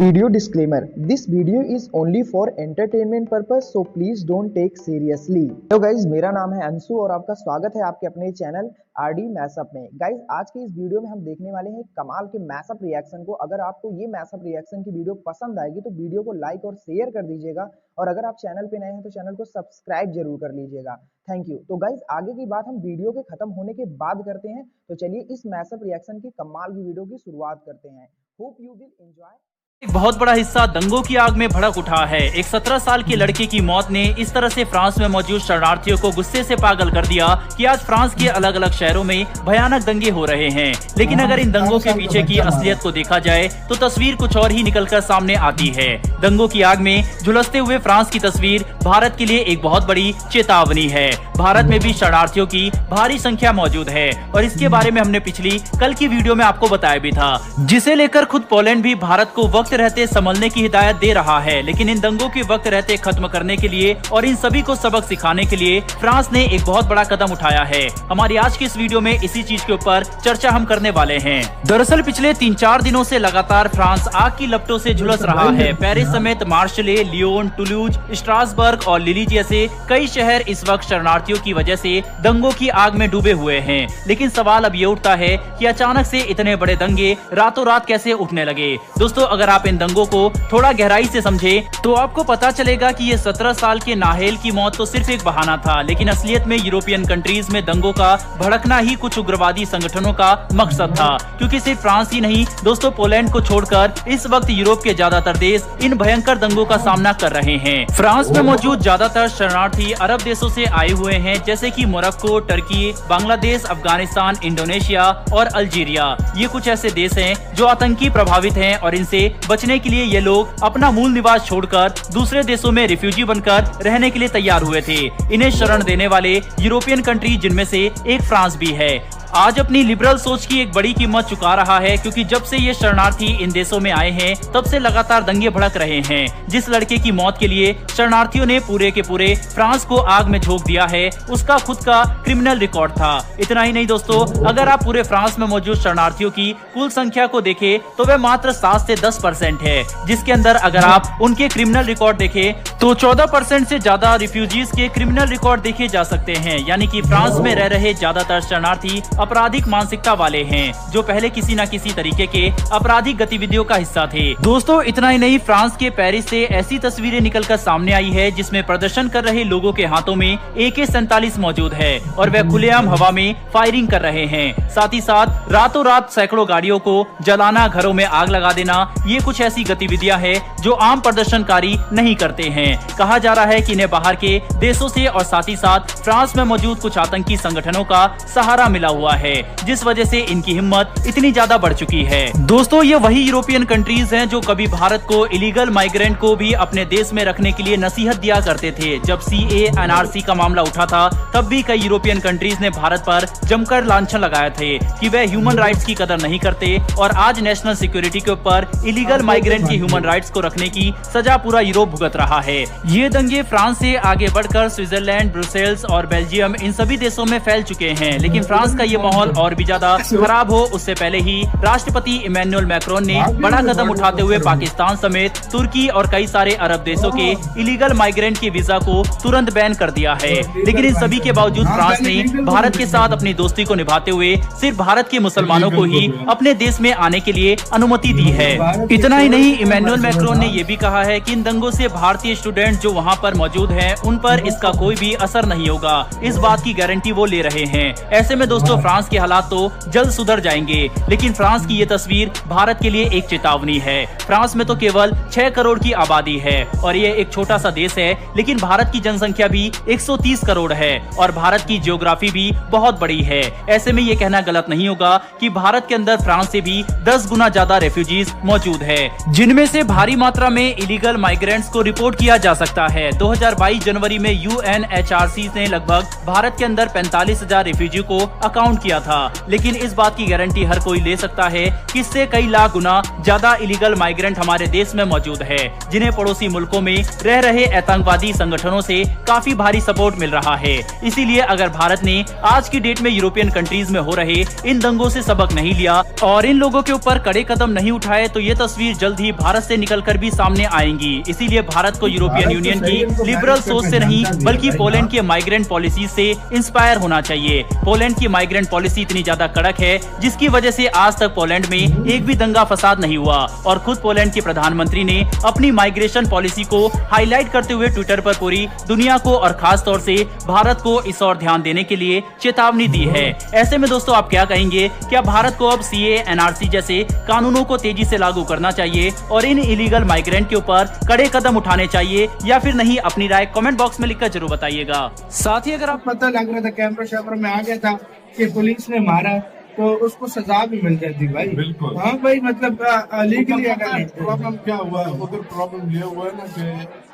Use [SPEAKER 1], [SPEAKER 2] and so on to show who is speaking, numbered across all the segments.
[SPEAKER 1] Video disclaimer: This video is only for entertainment purpose, so please don't take seriously. Hello guys, मेरा नाम है अंशु और आपका स्वागत है आपके अपने चैनल आरडी मैशअप में। गाइज, आज के इस वीडियो में हम देखने वाले हैं कमाल के मैशअप रिएक्शन को। अगर आपको ये मैशअप रिएक्शन की वीडियो पसंद आएगी तो वीडियो को लाइक और शेयर कर दीजिएगा, और अगर आप चैनल पे नए हैं तो चैनल को सब्सक्राइब जरूर कर लीजिएगा। Thank you. तो गाइज, आगे की बात हम वीडियो के खत्म होने के बाद करते हैं। तो चलिए इस मैशअप रिएक्शन की कमाल की वीडियो की शुरुआत करते हैं। Hope you will enjoy.
[SPEAKER 2] एक बहुत बड़ा हिस्सा दंगों की आग में भड़क उठा है। एक 17 साल के लड़के की मौत ने इस तरह से फ्रांस में मौजूद शरणार्थियों को गुस्से से पागल कर दिया कि आज फ्रांस के अलग अलग शहरों में भयानक दंगे हो रहे हैं। लेकिन अगर इन दंगों के पीछे की असलियत को देखा जाए तो तस्वीर कुछ और ही निकलकर सामने आती है। दंगों की आग में झुलसते हुए फ्रांस की तस्वीर भारत के लिए एक बहुत बड़ी चेतावनी है। भारत में भी शरणार्थियों की भारी संख्या मौजूद है और इसके बारे में हमने पिछली कल की वीडियो में आपको बताया भी था, जिसे लेकर खुद पोलैंड भी भारत को वक्त रहते संभलने की हिदायत दे रहा है। लेकिन इन दंगों के वक्त रहते खत्म करने के लिए और इन सभी को सबक सिखाने के लिए फ्रांस ने एक बहुत बड़ा कदम उठाया है। हमारी आज की इस वीडियो में इसी चीज के ऊपर चर्चा हम करने वाले हैं। दरअसल पिछले 3-4 दिनों से लगातार फ्रांस आग की लपटों से झुलस रहा है। पेरिस समेत मार्शले, लियोन, टुलूज, स्ट्रासबर्ग और लिली जैसे कई शहर इस वक्त शरणार्थियों की वजह से दंगों की आग में डूबे हुए हैं। लेकिन सवाल अब ये उठता है कि अचानक से इतने बड़े दंगे रातों रात कैसे उठने लगे। दोस्तों, अगर आप इन दंगों को थोड़ा गहराई से समझे तो आपको पता चलेगा कि ये 17 साल के नाहेल की मौत तो सिर्फ एक बहाना था, लेकिन असलियत में यूरोपियन कंट्रीज में दंगों का भड़कना ही कुछ उग्रवादी संगठनों का मकसद था। क्योंकि सिर्फ फ्रांस ही नहीं दोस्तों, पोलैंड को छोड़कर इस वक्त यूरोप के ज्यादातर देश इन भयंकर दंगों का सामना कर रहे हैं। फ्रांस में मौजूद ज्यादातर शरणार्थी अरब देशों से आए हुए हैं, जैसे कि Morocco, Turkey, Bangladesh, Afghanistan, Indonesia और अल्जीरिया। ये कुछ ऐसे देश हैं जो आतंकी प्रभावित हैं और इनसे बचने के लिए ये लोग अपना मूल निवास छोड़कर दूसरे देशों में रिफ्यूजी बनकर रहने के लिए तैयार हुए थे। इन्हें शरण देने वाले यूरोपियन कंट्री जिनमें से एक फ्रांस भी है, आज अपनी लिबरल सोच की एक बड़ी कीमत चुका रहा है। क्योंकि जब से ये शरणार्थी इन देशों में आए हैं तब से लगातार दंगे भड़क रहे हैं। जिस लड़के की मौत के लिए शरणार्थियों ने पूरे के पूरे फ्रांस को आग में झोंक दिया है, उसका खुद का क्रिमिनल रिकॉर्ड था। इतना ही नहीं दोस्तों, अगर आप पूरे फ्रांस में मौजूद शरणार्थियों की कुल संख्या को देखें तो वह मात्र 7 से 10% है, जिसके अंदर अगर आप उनके क्रिमिनल रिकॉर्ड देखें तो 14% से ज्यादा रिफ्यूजीज के क्रिमिनल रिकॉर्ड देखे जा सकते हैं। यानी कि फ्रांस में रह रहे ज्यादातर शरणार्थी आपराधिक मानसिकता वाले हैं, जो पहले किसी न किसी तरीके के आपराधिक गतिविधियों का हिस्सा थे। दोस्तों, इतना ही नहीं, फ्रांस के पेरिस से ऐसी तस्वीरें निकलकर सामने आई है जिसमें प्रदर्शन कर रहे लोगों के हाथों में AK-47 मौजूद है और वह खुलेआम हवा में फायरिंग कर रहे हैं। साथ ही साथ रातों रात सैकड़ों गाड़ियों को जलाना, घरों में आग लगा देना, ये कुछ ऐसी गतिविधियां हैं जो आम प्रदर्शनकारी नहीं करते हैं। कहा जा रहा है कि इन्हें बाहर के देशों से और साथ ही साथ फ्रांस में मौजूद कुछ आतंकी संगठनों का सहारा मिला हुआ है, जिस वजह से इनकी हिम्मत इतनी ज्यादा बढ़ चुकी है। दोस्तों, ये वही यूरोपियन कंट्रीज हैं जो कभी भारत को इलीगल माइग्रेंट को भी अपने देश में रखने के लिए नसीहत दिया करते थे। जब CA-NRC का मामला उठा था तब भी कई यूरोपियन कंट्रीज ने भारत पर जमकर लांछन लगाए थे कि वह ह्यूमन राइट्स की कदर नहीं करते, और आज नेशनल सिक्योरिटी के ऊपर इलीगल माइग्रेंट के ह्यूमन राइट्स को रखने की सजा पूरा यूरोप भुगत रहा है। ये दंगे फ्रांस से आगे बढ़कर स्विट्जरलैंड, ब्रुसेल्स और बेल्जियम, इन सभी देशों में फैल चुके हैं। लेकिन फ्रांस का ये माहौल और भी ज्यादा खराब हो उससे पहले ही राष्ट्रपति इमैनुअल मैक्रोन ने बड़ा कदम उठाते हुए पाकिस्तान समेत तुर्की और कई सारे अरब देशों के इलीगल माइग्रेंट के वीजा को तुरंत बैन कर दिया है। लेकिन इन सभी के बावजूद फ्रांस ने भारत के साथ अपनी दोस्ती को निभाते हुए सिर्फ भारत के मुसलमानों को ही अपने देश में आने के लिए अनुमति दी है। इतना ही नहीं, इमैनुअल मैक्रोन ने यह भी कहा है कि इन दंगों से भारतीय स्टूडेंट जो वहाँ पर मौजूद हैं उन पर इसका कोई भी असर नहीं होगा। इस बात की गारंटी वो ले रहे हैं। ऐसे में दोस्तों, फ्रांस के हालात तो जल्द सुधर जाएंगे। लेकिन फ्रांस की ये तस्वीर भारत के लिए एक चेतावनी है। फ्रांस में तो केवल 6 करोड़ की आबादी है और ये एक छोटा सा देश है, लेकिन भारत की जनसंख्या भी 130 करोड़ है और भारत की जियोग्राफी भी बहुत बड़ी है। ऐसे में ये कहना गलत नहीं होगा कि भारत के अंदर फ्रांस से भी 10 गुना ज्यादा रेफ्यूजीज मौजूद है, जिनमें से भारी मात्रा में इलीगल माइग्रेंट्स को रिपोर्ट किया जा सकता है। 2022 जनवरी में UNHRC ने लगभग भारत के अंदर 45,000 रेफ्यूजी को अकाउंट किया था। लेकिन इस बात की गारंटी हर कोई ले सकता है कि इससे कई लाख गुना ज्यादा इलीगल माइग्रेंट हमारे देश में मौजूद है, जिन्हें पड़ोसी मुल्कों में रह रहे आतंकवादी संगठनों से काफी भारी सपोर्ट मिल रहा है। इसीलिए अगर भारत ने आज की डेट में यूरोपियन कंट्रीज में हो रहे इन दंगों से सबक नहीं लिया और इन लोगों के ऊपर कड़े कदम नहीं उठाए तो ये तस्वीर जल्द ही भारत से निकलकर भी सामने आएंगी। इसीलिए भारत को यूरोपियन यूनियन की लिबरल सोच से नहीं बल्कि पोलैंड की माइग्रेंट पॉलिसी से इंस्पायर होना चाहिए। पोलैंड की माइग्रेंट पॉलिसी इतनी ज्यादा कड़क है जिसकी वजह से आज तक पोलैंड में एक भी दंगा फसाद नहीं हुआ और खुद पोलैंड के प्रधानमंत्री ने अपनी माइग्रेशन पॉलिसी को हाईलाइट करते हुए ट्विटर पर पूरी दुनिया को और खास तौर से भारत को इस और ध्यान देने के लिए चेतावनी दी है। ऐसे में दोस्तों आप क्या कहेंगे, क्या भारत को अब सीए, एनआरसी जैसे कानूनों को तेजी से लागू करना चाहिए और इन इलीगल माइग्रेंट के ऊपर कड़े कदम उठाने चाहिए या फिर नहीं? अपनी राय कमेंट बॉक्स में लिखकर जरूर बताइएगा। साथ ही अगर आप
[SPEAKER 3] पता लग रहा था कैमरा शैमरा में आ गया था कि पुलिस ने मारा तो उसको सजा भी मिल जाती भाई।
[SPEAKER 4] बिल्कुल।
[SPEAKER 3] हाँ भाई, मतलब लीगली अगर
[SPEAKER 4] प्रॉब्लम क्या हुआ है उधर, प्रॉब्लम ये हुआ है ना कि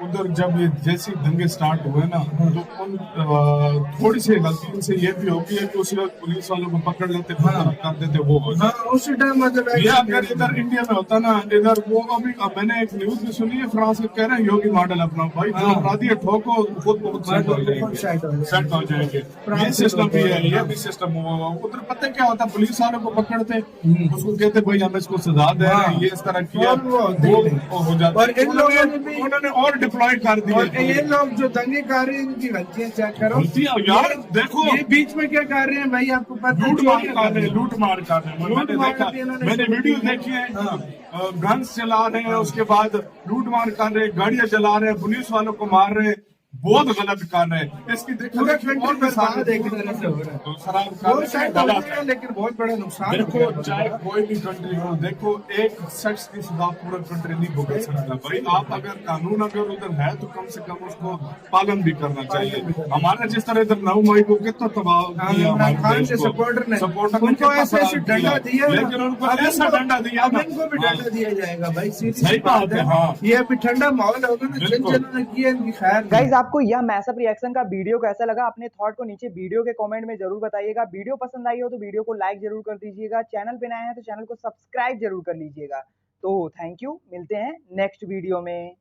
[SPEAKER 4] उधर जब ये जैसे दंगे स्टार्ट हुए ना तो उन थोड़ी सी गलती से ये भी होगी है कि उस वक्त पुलिस वालों को पकड़ लेते, कर देते वो हो
[SPEAKER 3] हाँ, उसी टाइम मतलब
[SPEAKER 4] ये अगर इधर इंडिया में होता ना, इधर वो अभी मैंने एक न्यूज भी सुनी है, फ्रांस में कह रहे हैं योगी मॉडल अपना भाई, जो अपराधी है ठोको खुद बहुत सेट हो जाएंगे, सेट हो जाएंगे। ये सिस्टम भी है, ये भी सिस्टम हुआ। उधर पता क्या होता, पुलिस वालों को पकड़ते, उसको कहते भाई हम इसको सजा दे रहे हैं, ये इस तरह किया, वो हो जाता।
[SPEAKER 3] और इन लोगों ने भी
[SPEAKER 4] उन्होंने और डिप्लॉय कर दिया।
[SPEAKER 3] और ये लोग जो दंगे कर रहे हैं इनकी गलतियां चेक करो
[SPEAKER 4] यार, देखो
[SPEAKER 3] ये बीच में क्या कर रहे हैं भाई, आपको पता
[SPEAKER 4] लूट मार कर रहे हैं, लूट मार कर रहे हैं। मैंने वीडियो देखी है, गन्स चला रहे हैं, उसके बाद लूट मार कर रहे हैं, गाड़ियां चला रहे हैं, पुलिस वालों को मार रहे हैं, बहुत गलत कर रहे हैं। इसकी देखो
[SPEAKER 3] लेकिन बहुत बड़ा नुकसान।
[SPEAKER 4] देखो चाहे कोई भी कंट्री हो, देखो एक शख्स की सजा पूरा कंट्री नहीं भुगत सकता भाई। आप अगर कानून अगर उधर है तो कम से कम उसको पालन भी करना चाहिए। हमारा जिस तरह इधर 9 मई को कितना तबाह किया
[SPEAKER 3] सपोर्टर ने
[SPEAKER 4] उनको
[SPEAKER 3] ऐसे डंडा दिया,
[SPEAKER 4] लेकिन उनको ऐसा डंडा दिया,
[SPEAKER 3] इनको भी डंडा दिया जाएगा भाई।
[SPEAKER 4] सही बात है। हाँ,
[SPEAKER 3] ये अभी ठंडा माहौल होगा ना, जिन्होंने किया इनकी खैर।
[SPEAKER 1] गाइस आपको यह मैसअप रिएक्शन का वीडियो कैसा लगा, अपने थॉट को नीचे वीडियो के कमेंट में जरूर बताइएगा। वीडियो पसंद आई हो तो वीडियो को लाइक जरूर कर दीजिएगा, चैनल पे नए हैं तो चैनल को सब्सक्राइब जरूर कर लीजिएगा। तो थैंक यू, मिलते हैं नेक्स्ट वीडियो में।